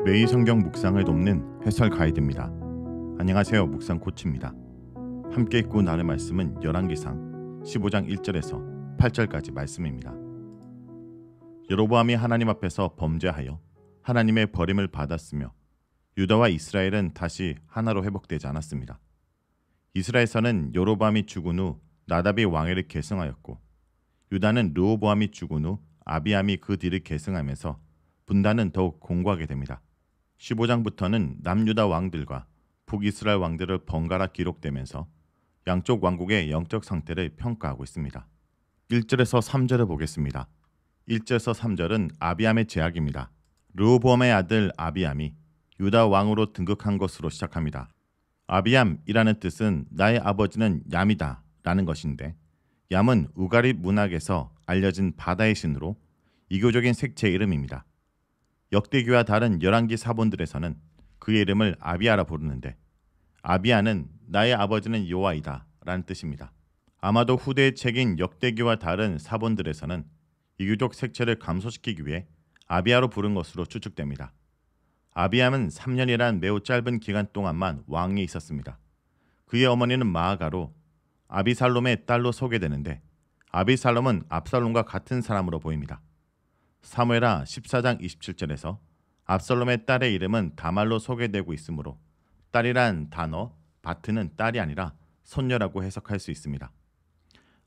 매일 성경 묵상을 돕는 해설 가이드입니다. 안녕하세요. 묵상 코치입니다. 함께 읽고 나눌 말씀은 열왕기상 15장 1절에서 8절까지 말씀입니다. 여로보암이 하나님 앞에서 범죄하여 하나님의 버림을 받았으며 유다와 이스라엘은 다시 하나로 회복되지 않았습니다. 이스라엘에서는 여로보암이 죽은 후 나답이 왕위를 계승하였고 유다는 르호보암이 죽은 후 아비암이 그 뒤를 계승하면서 분단은 더욱 공고하게 됩니다. 15장부터는 남유다 왕들과 북이스라엘 왕들을 번갈아 기록되면서 양쪽 왕국의 영적 상태를 평가하고 있습니다. 1절에서 3절을 보겠습니다. 1절에서 3절은 아비암의 제약입니다. 르호보암의 아들 아비암이 유다 왕으로 등극한 것으로 시작합니다. 아비암이라는 뜻은 나의 아버지는 얌이다 라는 것인데, 얌은 우가리 문학에서 알려진 바다의 신으로 이교적인 색채의 이름입니다. 역대기와 다른 열왕기 사본들에서는 그의 이름을 아비아라 부르는데, 아비아는 나의 아버지는 여호와이다 라는 뜻입니다. 아마도 후대의 책인 역대기와 다른 사본들에서는 이교적 색채를 감소시키기 위해 아비아로 부른 것으로 추측됩니다. 아비암은 3년이란 매우 짧은 기간 동안만 왕위에 있었습니다. 그의 어머니는 마아가로 아비살롬의 딸로 소개되는데, 아비살롬은 압살롬과 같은 사람으로 보입니다. 사무엘하 14장 27절에서 압살롬의 딸의 이름은 다말로 소개되고 있으므로 딸이란 단어 바트는 딸이 아니라 손녀라고 해석할 수 있습니다.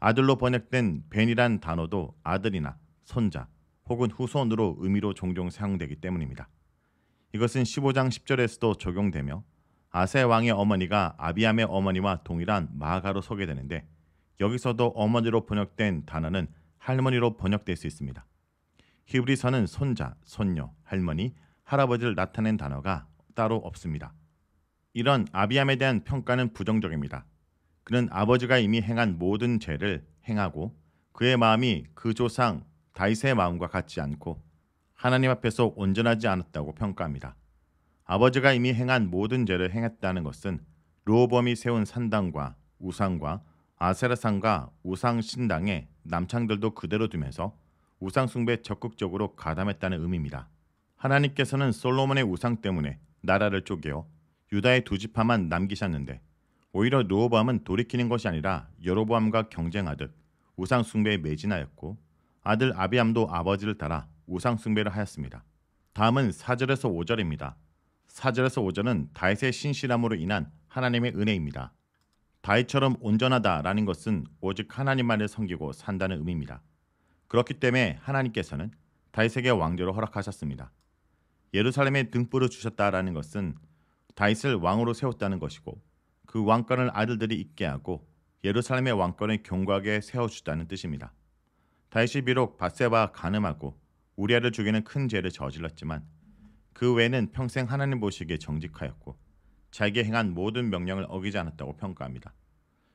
아들로 번역된 벤이란 단어도 아들이나 손자 혹은 후손으로 의미로 종종 사용되기 때문입니다. 이것은 15장 10절에서도 적용되며 아세 왕의 어머니가 아비암의 어머니와 동일한 마아가로 소개되는데, 여기서도 어머니로 번역된 단어는 할머니로 번역될 수 있습니다. 히브리서는 손자, 손녀, 할머니, 할아버지를 나타낸 단어가 따로 없습니다. 이런 아비암에 대한 평가는 부정적입니다. 그는 아버지가 이미 행한 모든 죄를 행하고 그의 마음이 그 조상 다윗의 마음과 같지 않고 하나님 앞에서 온전하지 않았다고 평가합니다. 아버지가 이미 행한 모든 죄를 행했다는 것은 르호보암이 세운 산당과 우상과 아세라상과 우상 신당의 남창들도 그대로 두면서 우상 숭배에 적극적으로 가담했다는 의미입니다. 하나님께서는 솔로몬의 우상 때문에 나라를 쪼개어 유다의 두 지파만 남기셨는데, 오히려 르호보암은 돌이키는 것이 아니라 여로보암과 경쟁하듯 우상 숭배에 매진하였고, 아들 아비암도 아버지를 따라 우상 숭배를 하였습니다. 다음은 4절에서 5절입니다. 4절에서 5절은 다윗의 신실함으로 인한 하나님의 은혜입니다. 다윗처럼 온전하다라는 것은 오직 하나님만을 섬기고 산다는 의미입니다. 그렇기 때문에 하나님께서는 다윗에게 왕조를 허락하셨습니다. 예루살렘에 등불을 주셨다라는 것은 다윗을 왕으로 세웠다는 것이고, 그 왕권을 아들들이 잇게 하고 예루살렘의 왕권을 견고하게 세워주다는 뜻입니다. 다윗이 비록 밧세바와 간음하고 우리아를 죽이는 큰 죄를 저질렀지만 그 외에는 평생 하나님 보시기에 정직하였고 자기가 행한 모든 명령을 어기지 않았다고 평가합니다.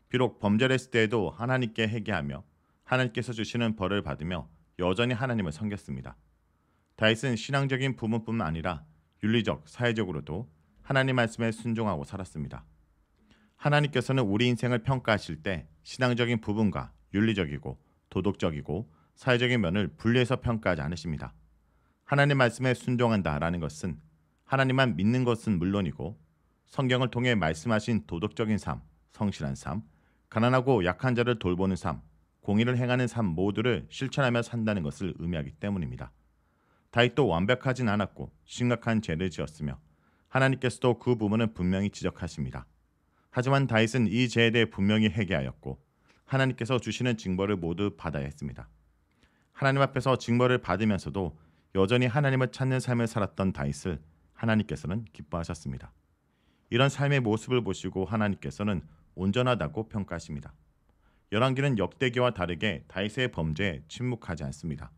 비록 범죄를 했을 때에도 하나님께 회개하며 하나님께서 주시는 벌을 받으며 여전히 하나님을 섬겼습니다. 다윗은 신앙적인 부분뿐만 아니라 윤리적, 사회적으로도 하나님 말씀에 순종하고 살았습니다. 하나님께서는 우리 인생을 평가하실 때 신앙적인 부분과 윤리적이고 도덕적이고 사회적인 면을 분리해서 평가하지 않으십니다. 하나님 말씀에 순종한다라는 것은 하나님만 믿는 것은 물론이고 성경을 통해 말씀하신 도덕적인 삶, 성실한 삶, 가난하고 약한 자를 돌보는 삶, 공의를 행하는 삶 모두를 실천하며 산다는 것을 의미하기 때문입니다. 다윗도 완벽하진 않았고 심각한 죄를 지었으며 하나님께서도 그 부분은 분명히 지적하십니다. 하지만 다윗은 이 죄에 대해 분명히 회개하였고 하나님께서 주시는 징벌을 모두 받아야 했습니다. 하나님 앞에서 징벌을 받으면서도 여전히 하나님을 찾는 삶을 살았던 다윗을 하나님께서는 기뻐하셨습니다. 이런 삶의 모습을 보시고 하나님께서는 온전하다고 평가하십니다. 열왕기는 역대기와 다르게 다윗의 범죄에 침묵하지 않습니다.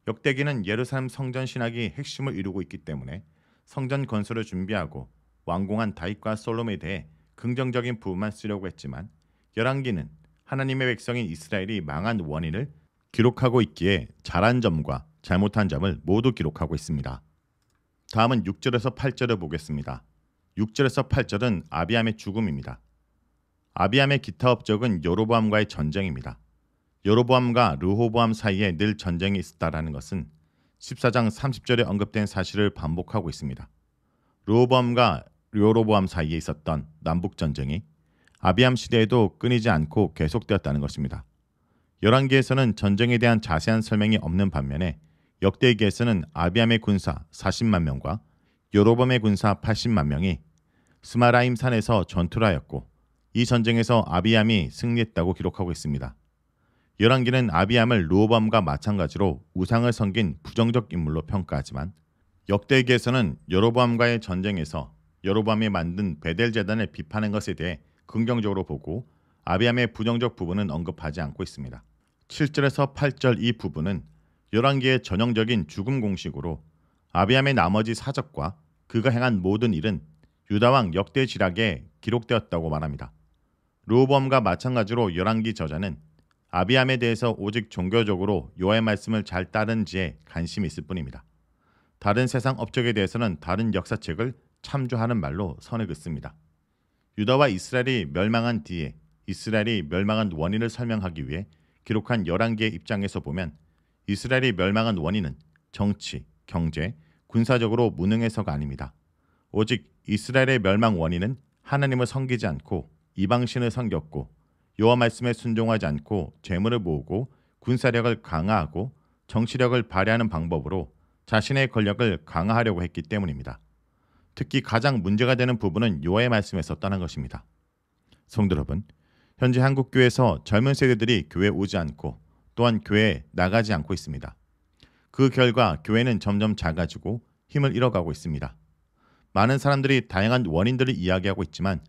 역대기는 예루살렘 성전 신학이 핵심을 이루고 있기 때문에 성전 건설을 준비하고 완공한 다윗과 솔로몬에 대해 긍정적인 부분만 쓰려고 했지만, 열왕기는 하나님의 백성인 이스라엘이 망한 원인을 기록하고 있기에 잘한 점과 잘못한 점을 모두 기록하고 있습니다. 다음은 6절에서 8절을 보겠습니다. 6절에서 8절은 아비암의 죽음입니다. 아비암의 기타 업적은 여로보암과의 전쟁입니다. 여로보암과 르호보암 사이에 늘 전쟁이 있었다라는 것은 14장 30절에 언급된 사실을 반복하고 있습니다. 르호보암과 여로보암 사이에 있었던 남북 전쟁이 아비암 시대에도 끊이지 않고 계속되었다는 것입니다. 열왕기에서는 전쟁에 대한 자세한 설명이 없는 반면에 역대기에서는 아비암의 군사 40만 명과 여로보암의 군사 80만 명이 스마라임 산에서 전투를 하였고 이 전쟁에서 아비암이 승리했다고 기록하고 있습니다. 열왕기는 아비암을 르호보암과 마찬가지로 우상을 섬긴 부정적 인물로 평가하지만 역대기에서는 여로보암과의 전쟁에서 여로보암이 만든 베델 제단을 비판한 것에 대해 긍정적으로 보고 아비암의 부정적 부분은 언급하지 않고 있습니다. 7절에서 8절 이 부분은 열왕기의 전형적인 죽음 공식으로 아비암의 나머지 사적과 그가 행한 모든 일은 유다왕 역대지략에 기록되었다고 말합니다. 르호보암과 마찬가지로 열왕기 저자는 아비암에 대해서 오직 종교적으로 여호와의 말씀을 잘 따른지에 관심이 있을 뿐입니다. 다른 세상 업적에 대해서는 다른 역사책을 참조하는 말로 선을 긋습니다. 유다와 이스라엘이 멸망한 뒤에 이스라엘이 멸망한 원인을 설명하기 위해 기록한 열왕기의 입장에서 보면 이스라엘이 멸망한 원인은 정치, 경제, 군사적으로 무능해서가 아닙니다. 오직 이스라엘의 멸망 원인은 하나님을 섬기지 않고 이방신을 섬겼고 여호와 말씀에 순종하지 않고 재물을 모으고 군사력을 강화하고 정치력을 발휘하는 방법으로 자신의 권력을 강화하려고 했기 때문입니다. 특히 가장 문제가 되는 부분은 여호와의 말씀에서 떠난 것입니다. 성도 여러분, 현재 한국 교회에서 젊은 세대들이 교회에 오지 않고 또한 교회에 나가지 않고 있습니다. 그 결과 교회는 점점 작아지고 힘을 잃어가고 있습니다. 많은 사람들이 다양한 원인들을 이야기하고 있지만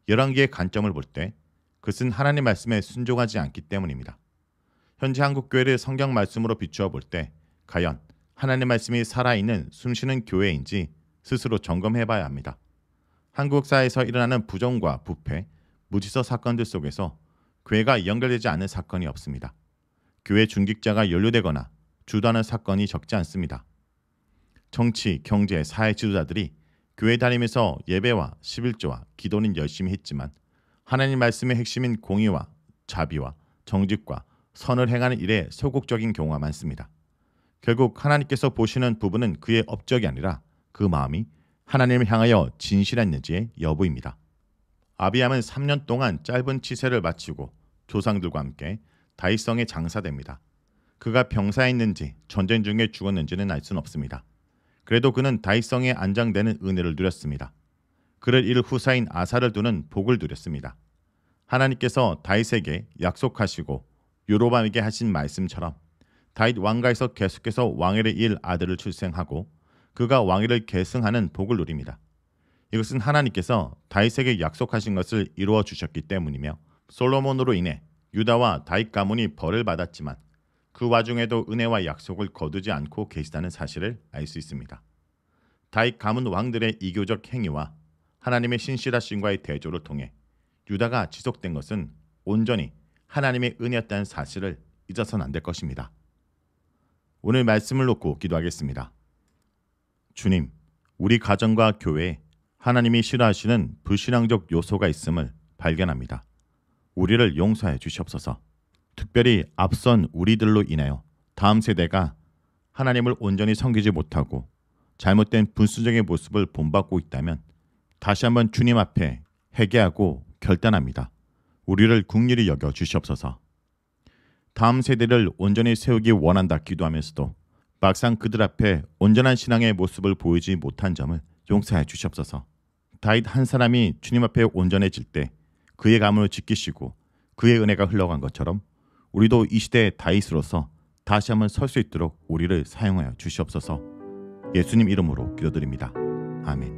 열왕기의 관점을 볼 때 그것은 하나님 말씀에 순종하지 않기 때문입니다. 현재 한국 교회를 성경 말씀으로 비추어 볼 때 과연 하나님 말씀이 살아있는 숨쉬는 교회인지 스스로 점검해봐야 합니다. 한국 사회에서 일어나는 부정과 부패, 무질서 사건들 속에서 교회가 연결되지 않는 사건이 없습니다. 교회 중직자가 연루되거나 주도하는 사건이 적지 않습니다. 정치, 경제, 사회 지도자들이 교회 다니면서 예배와 11조와 기도는 열심히 했지만 하나님 말씀의 핵심인 공의와 자비와 정직과 선을 행하는 일에 소극적인 경우가 많습니다. 결국 하나님께서 보시는 부분은 그의 업적이 아니라 그 마음이 하나님을 향하여 진실했는지의 여부입니다. 아비암은 3년 동안 짧은 치세를 마치고 조상들과 함께 다윗성에 장사됩니다. 그가 병사했는지 전쟁 중에 죽었는지는 알 수는 없습니다. 그래도 그는 다윗성에 안장되는 은혜를 누렸습니다. 그를 이을 후사인 아사를 두는 복을 누렸습니다. 하나님께서 다윗에게 약속하시고 여로보암에게 하신 말씀처럼 다윗 왕가에서 계속해서 왕위를 이을 아들을 출생하고 그가 왕위를 계승하는 복을 누립니다. 이것은 하나님께서 다윗에게 약속하신 것을 이루어 주셨기 때문이며 솔로몬으로 인해 유다와 다윗 가문이 벌을 받았지만 그 와중에도 은혜와 약속을 거두지 않고 계시다는 사실을 알 수 있습니다. 다윗 가문 왕들의 이교적 행위와 하나님의 신실하심과의 대조를 통해 유다가 지속된 것은 온전히 하나님의 은혜였다는 사실을 잊어서는 안 될 것입니다. 오늘 말씀을 놓고 기도하겠습니다. 주님, 우리 가정과 교회에 하나님이 싫어하시는 불신앙적 요소가 있음을 발견합니다. 우리를 용서해 주시옵소서. 특별히 앞선 우리들로 인하여 다음 세대가 하나님을 온전히 섬기지 못하고 잘못된 분수적인 모습을 본받고 있다면 다시 한번 주님 앞에 회개하고 결단합니다. 우리를 긍휼히 여겨 주시옵소서. 다음 세대를 온전히 세우기 원한다 기도하면서도 막상 그들 앞에 온전한 신앙의 모습을 보이지 못한 점을 용서해 주시옵소서. 다윗 한 사람이 주님 앞에 온전해질 때 그의 가문을 지키시고 그의 은혜가 흘러간 것처럼 우리도 이 시대의 다윗으로서 다시 한번 설 수 있도록 우리를 사용하여 주시옵소서. 예수님 이름으로 기도드립니다. 아멘.